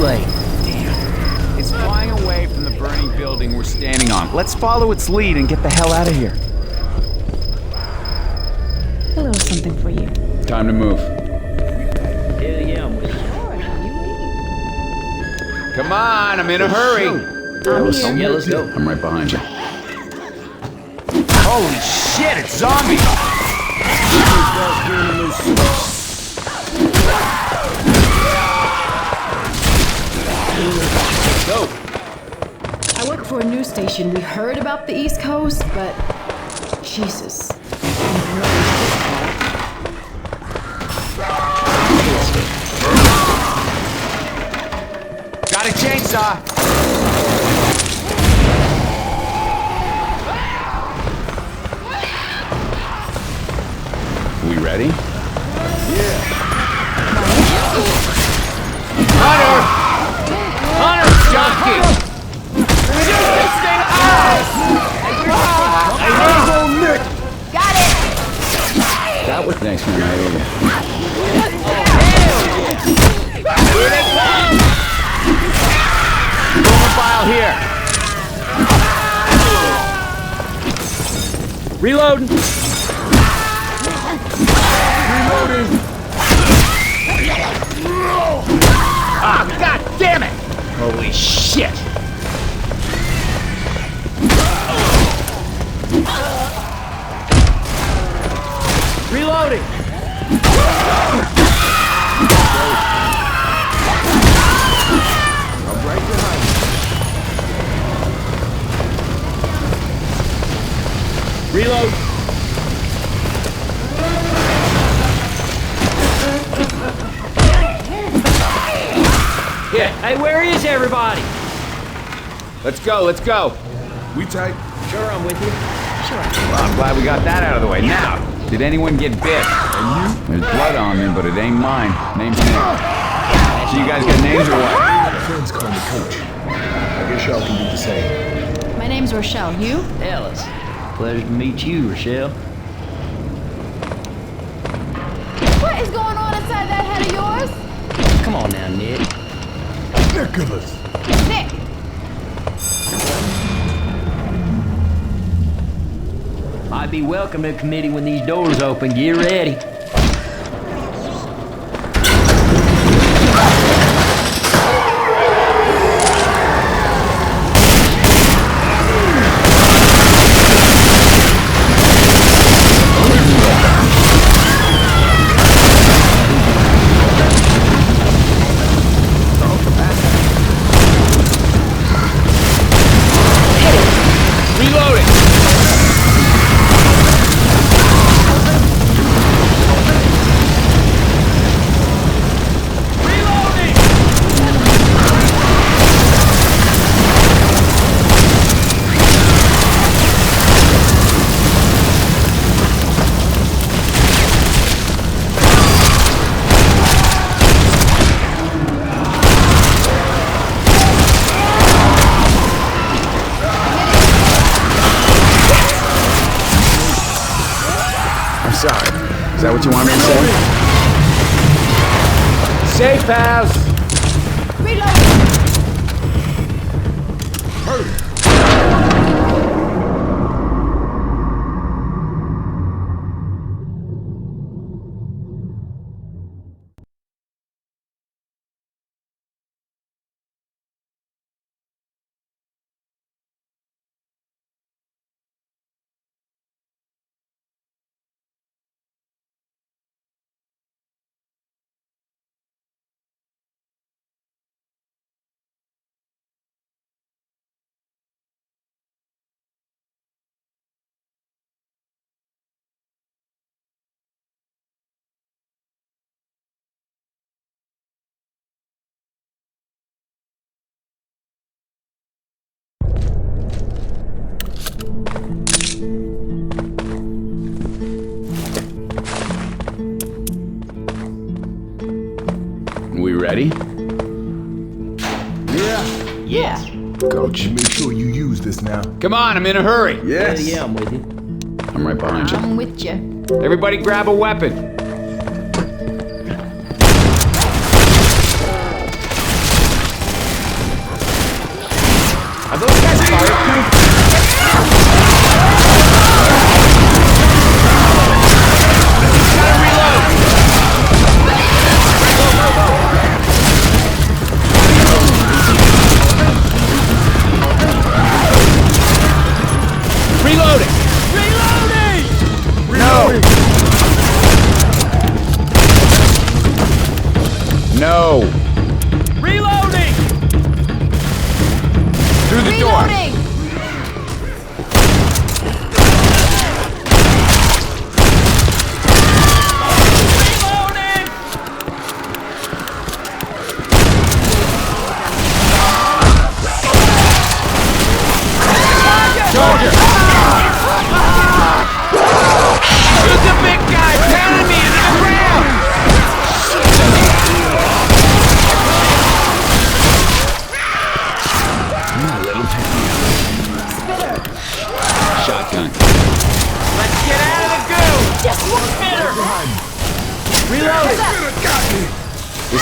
late. Damn. It's flying away from the burning building we're standing on. Let's follow its lead and get the hell out of here. A little something for you. Time to move. Hell yeah, I'm with you. Come on, I'm in a hurry. I'm here. Yeah, let's go. I'm right behind you. Holy shit, it's zombies! Go. I work for a news station. We heard about the East Coast, but Jesus. Got a chainsaw. We ready? Yeah. Hunter! Hunter, jockey! Shoot this thing out! Got it! That was nice, man. File here. Reloading. Ah, god damn it! Holy shit! Reloading. I'm right behind you. Reload. Yeah. Hey, where is everybody? Let's go, let's go. We tight? Sure, I'm with you. Well, I'm glad we got that out of the way. Now, did anyone get bit? And you? There's blood on me, but it ain't mine. Name's Nick. So you guys got names or what? Friends call me Coach. I guess y'all can do the same. My name's Rochelle. You? Alice. Pleasure to meet you, Rochelle. What is going on inside that head of yours? Come on now, Nick. Nicholas! Nick! Might be welcome to the committee when these doors open. Get ready. Sorry. Is that what you want me to say? Safe house! Reload! Hurry! We ready? Yeah. Yes. Coach. Make sure you use this now. Come on, I'm in a hurry. Yes. Yeah, I'm with you. I'm right behind you. I'm with you. Everybody grab a weapon.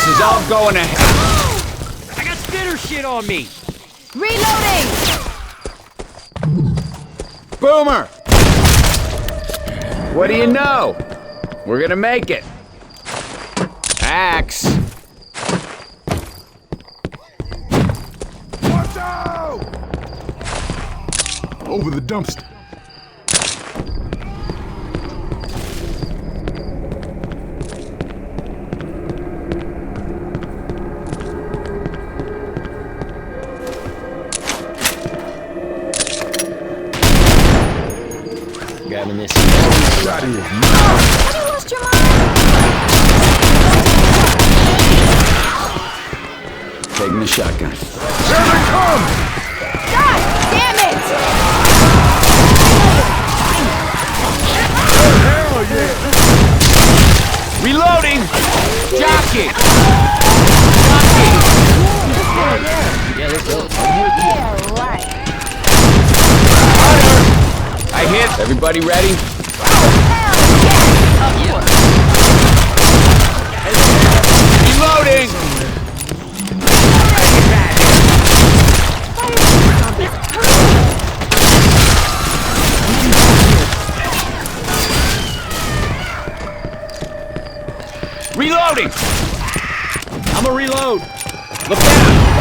This is all going to hell. I got spitter shit on me! Reloading! Boomer! What do you know? We're gonna make it. Axe. Watch out! Over the dumpster. Grabbing this. Get out of here. Have you lost your mind? Taking the shotgun. Here they come! God damn it! Hell yeah! Reloading! Jockey! Yeah, let's go. Yeah, right. I hit. Everybody ready? Reloading! Reloading! I'm a reload. Look out!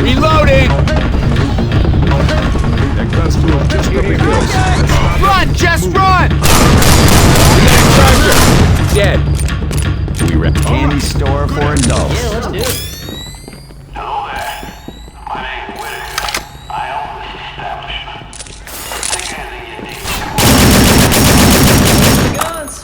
Reloading! That gun's full of just up hills. Run! Just run! We got a charger! Dead. We rep candy store for adults. Yeah, let's do it. Hello there. My name's Whitaker. I own this establishment. Take anything you need. Guns.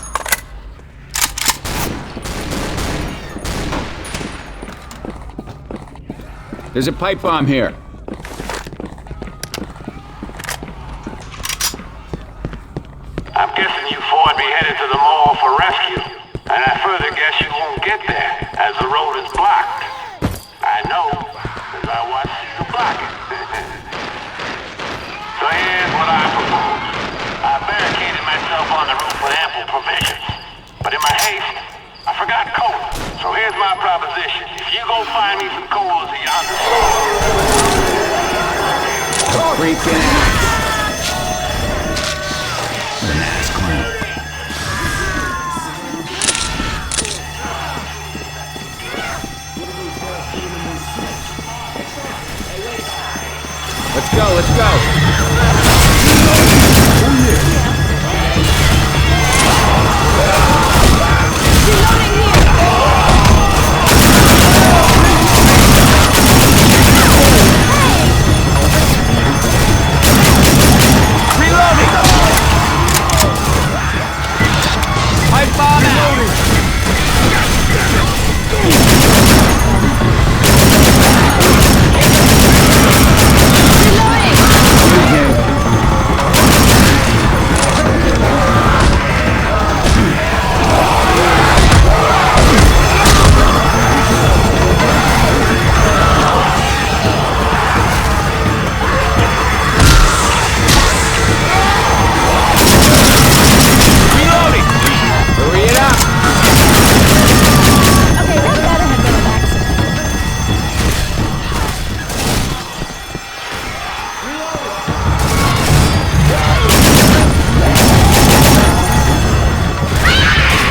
There's a pipe bomb here. I'm guessing you four would be headed to the mall for rescue. And I further guess you won't get there, as the road is blocked. I know, because I watched you block it. So here's what I propose. I barricaded myself on the roof with ample provisions. But in my haste, I forgot coal. So here's my proposition. If you go find me some coal at yonder store, Freaking ass. What an ass clown. Let's go, let's go. Reloading! Pipe bomb out! Reloading! Hurry it up! Okay, that better have been an accident.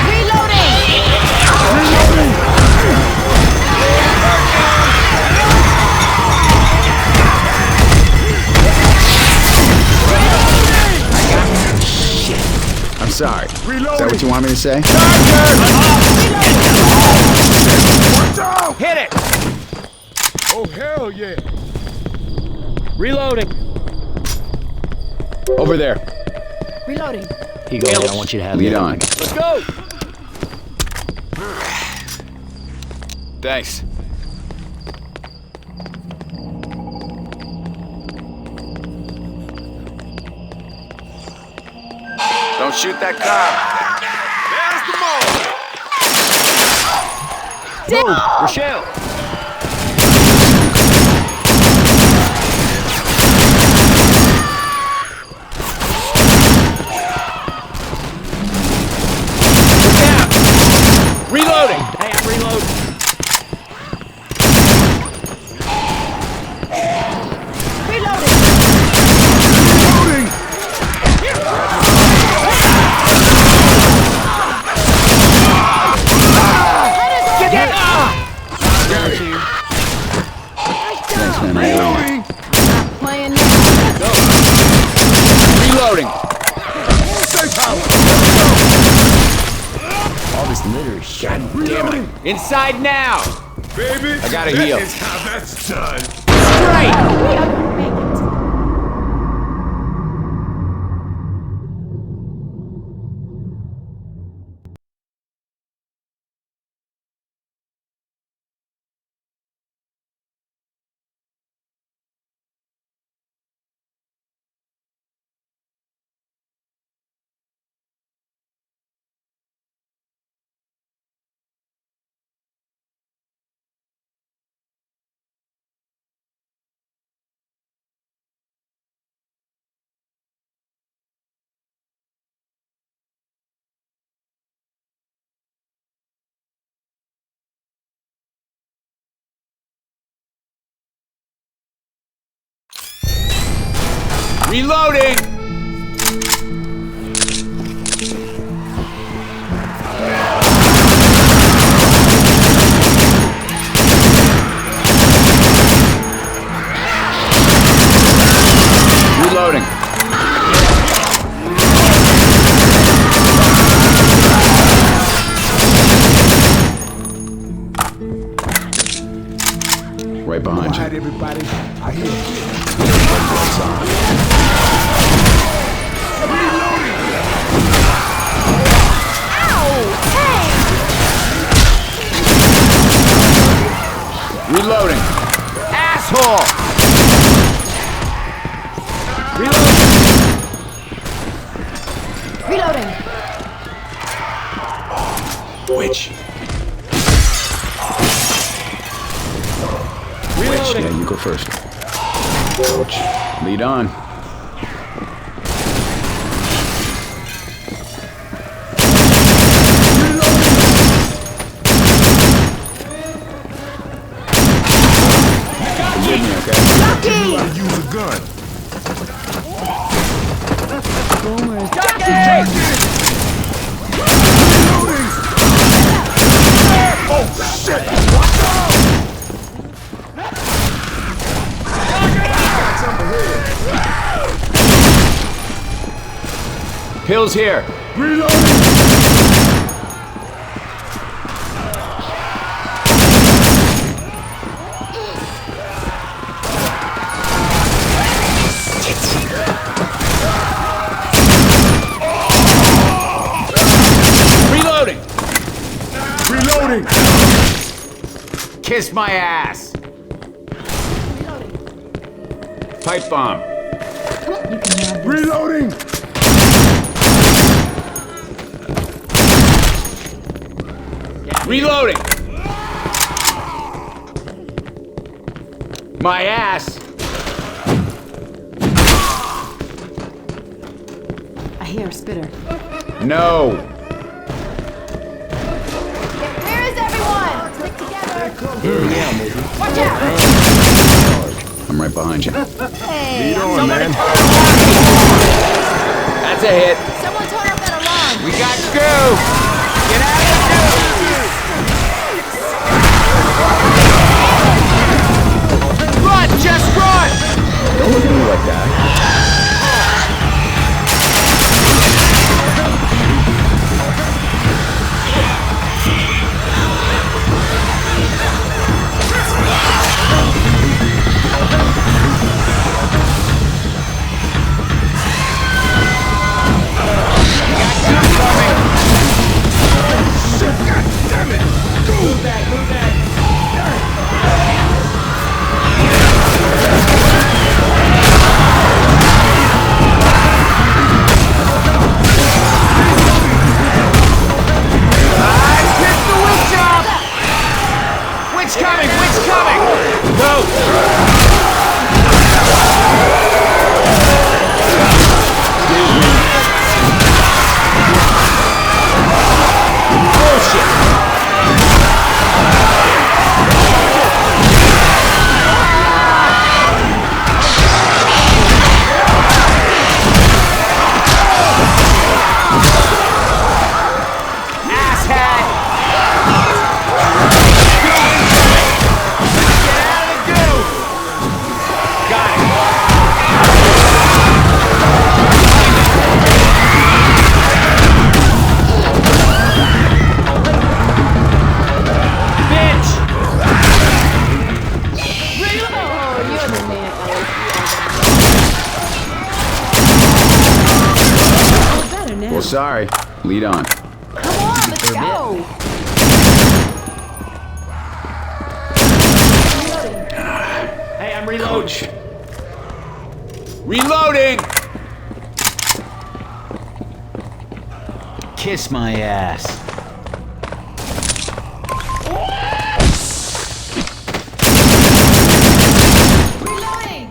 Reloading! I'm sorry. Is that Reloading! what you want me to say? Watch out! Hit it! Oh, hell yeah! Reloading. Over there. Reloading. Here you go. I want you to have Lead it. on. Let's go. Thanks. Don't shoot that car. There's the mall! Whoa, Rochelle. Inside now! Baby, I gotta that heal. is how that's done. Straight! We are gonna make it. Reloading! Reloading. Right behind All right, you. everybody. I hear you. Reloading. Asshole! Reloading. Witch. Witch, yeah, you go first. Coach, lead on. Forgive me, okay? Gotta use a gun. Boomers. Oh, shit! Pills here. Reloading. Reloading! Kiss my ass. Pipe bomb. You can have this. Reloading! Reloading. My ass. I hear a spitter. No. Where is everyone? Stick together. Watch out. I'm right behind you. Hey, Lead on, man. That's a hit. someone turn up that alarm. We got goo. Get out of the goo. Run, just run. Don't look at me like that. sorry. Lead on. Come on, let's go. Hey, I'm reloading. Coach. Reloading! Kiss my ass. Reloading.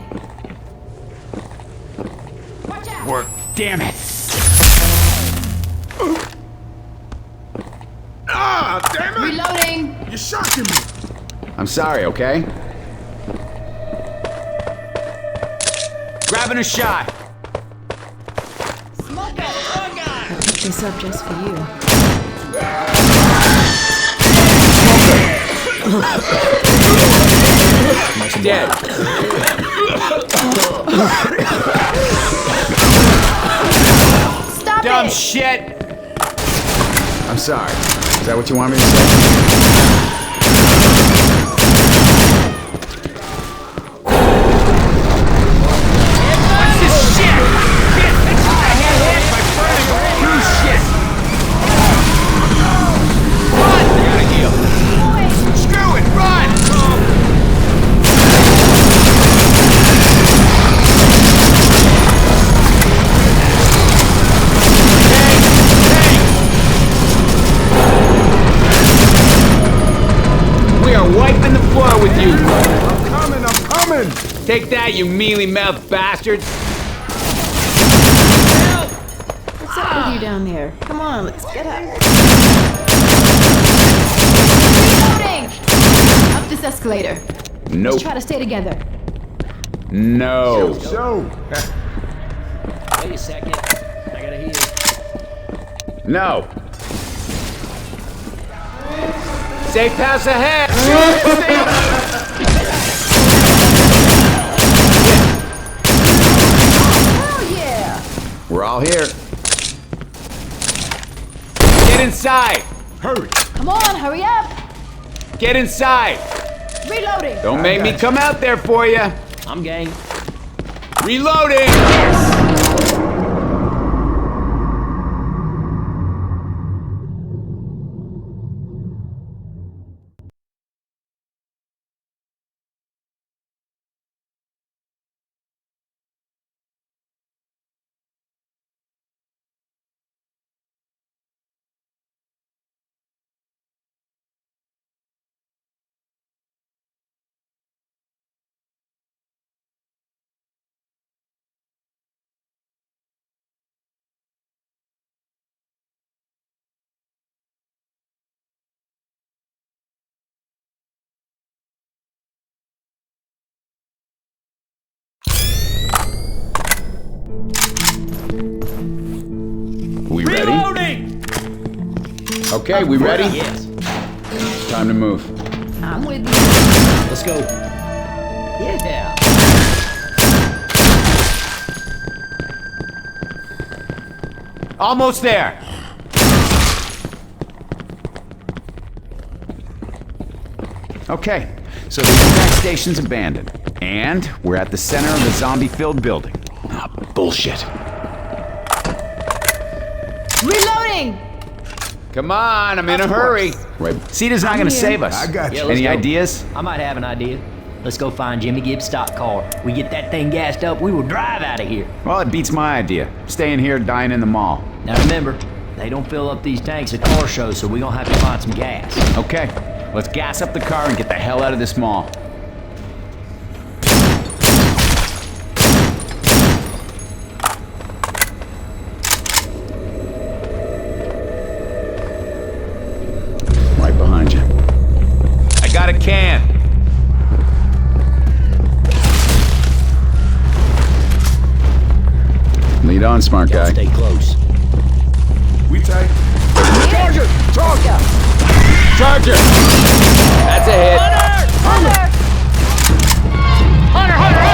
Watch out. Work. Damn it. Ah, damn it! Reloading. You're shocking me. I'm sorry, okay? Grabbing a shot. Smoke it. I picked this up just for you. Dead. Stop Dumb it. shit. I'm sorry. Is that what you want me to say? What's this shit? Shit! I got hit by burning cruise shit. Run! I gotta heal. Screw it! Run! We are wiping the floor with you. I'm coming! Take that, you mealy-mouthed bastards. What's up with you down there? Come on, let's get up. Reloading. Up this escalator. Nope. Let's try to stay together. No. So, Wait a second. I gotta heal. No. Safe pass ahead. Oh yeah. We're all here. Get inside. hurry. Come on, hurry up. Get inside. Reloading. Don't make me come out there for you. I'm game. Reloading. We ready? Reloading! Okay, we ready? Yes. Time to move. I'm with you. Let's go. Yeah. Almost there. Okay, so the impact station's abandoned. And we're at the center of a zombie-filled building. Ah, bullshit. Reloading. Come on, I'm in a hurry. Right. Cedar's not gonna here. save us. I got you. Yeah, let's Any go. ideas? I might have an idea. Let's go find Jimmy Gibbs' stock car. We get that thing gassed up, we will drive out of here. Well, it beats my idea. Staying here, dying in the mall. Now remember, they don't fill up these tanks at car shows, so we're gonna have to find some gas. Okay, let's gas up the car and get the hell out of this mall. Right behind you. I got a can. Lead on, smart guy. Stay close. We tight. Charger! Charger! Charger! That's a hit. Hunter. Hunter! Hunter!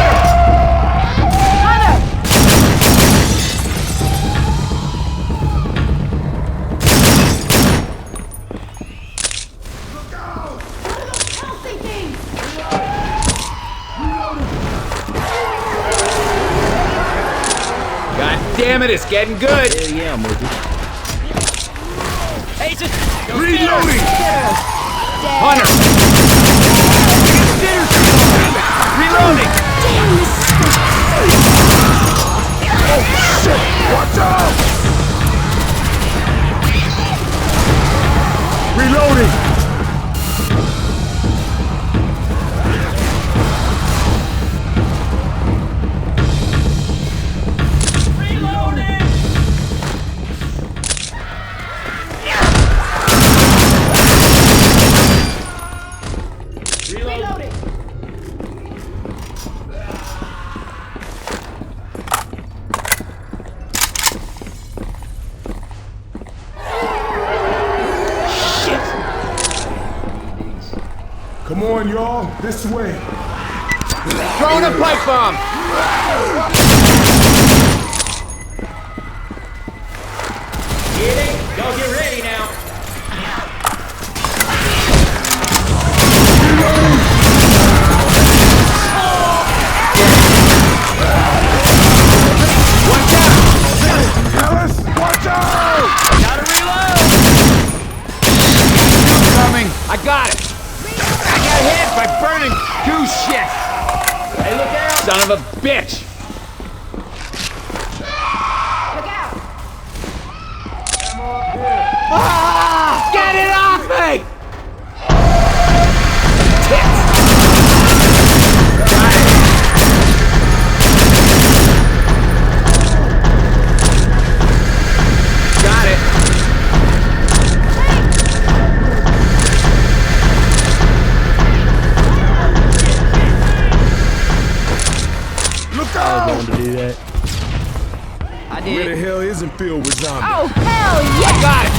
Healthy things. God damn it, it's getting good. Hell yeah, I'm with you. Jason! Reloading! Hunter! Reloading! Watch out! Reloading! Come on, y'all. This way. Throwing a pipe bomb! Y'all get ready now. Watch out! Alice, watch out! Gotta reload! Coming! I got it! I got hit by burning goo shit! Hey, look out! Son of a bitch! Look out! Ah! Get it off me! Tits! Got it! Got it! Look out! To do that. I Where did the it. hell isn't filled with zombies? Oh, hell yeah! Got it!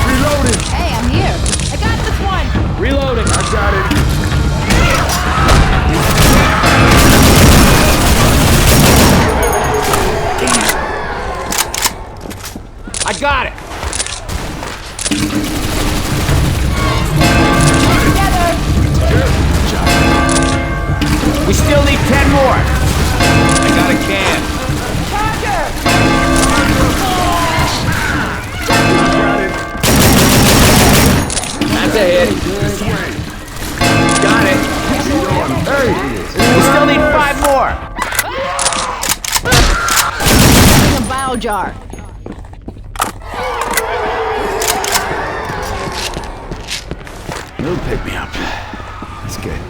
Reloading! Hey, I'm here. I got this one. Reloading. I got it. I got it! We still need 10 more! I got a can. That's a hit. Got it. Hey, we still need 5 more! In a bile jar. It'll pick me up. That's good.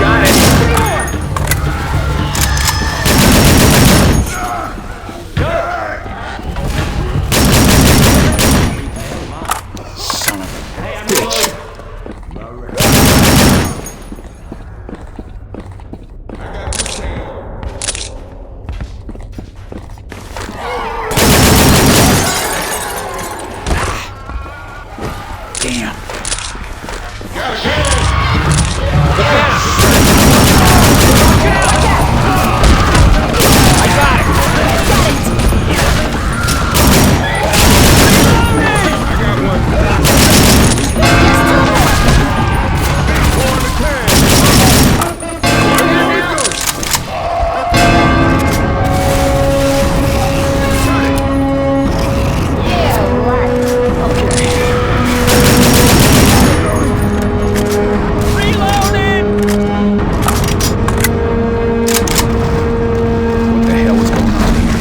Got it. Son of a bitch. Damn. I got it. I got one. What the hell was going on here?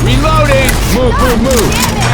Reloading! Move, move, move!